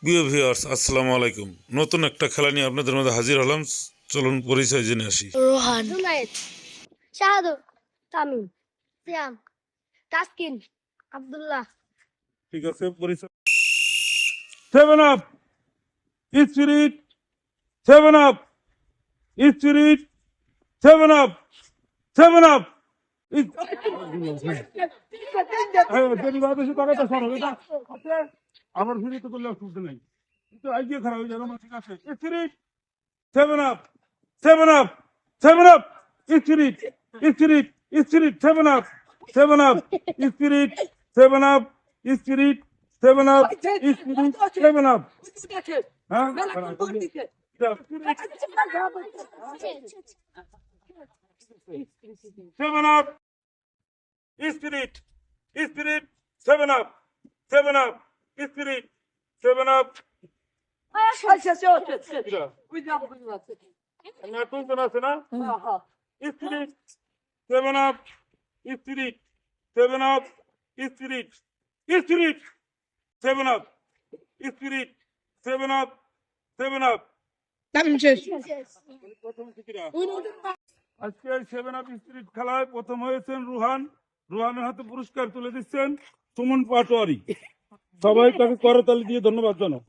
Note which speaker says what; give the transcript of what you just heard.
Speaker 1: প্রিয় ভিউয়ার্স, আসসালামু আলাইকুম। নতুন একটা খেলা নিয়ে আপনাদের মধ্যে হাজির হলাম। চলুন পরিচয় জেনে আসি।
Speaker 2: রোহান,
Speaker 3: জুনায়েদ, শাহাদত, তামিম, সিয়াম, তাসকিন, আব্দুল্লাহ।
Speaker 1: ঠিক আছে, পরিচয়। 7 up spirit, 7 up spirit, 7 up, 7 up. আমার ফিরিতে করলে অসুবিধা নেই, কিন্তু আইডিয়া খারাপ হয়ে যাবে। ঠিক আছে, spirit, 7 up, 7 up, 7 up spirit, spirit, spirit, 7 up, 7 up spirit, 7 up spirit, 7 up spirit, 7 up. হ্যাঁ, 7 up spirit, spirit, 7 up, 7 up spirit, 7 up. তুলছেন আছে না? Spirit, 7 up spirit, 7 up spirit, spirit, 7 up spirit, 7 up, 7 up. আজকে 7 up spirit খেলায় প্রথম হয়েছেন রুহান। রুহানের হাতে পুরস্কার তুলে দিচ্ছেন সুমন পাটোয়ারি। সবাই তাকে করতালি দিয়ে ধন্যবাদ জানাও।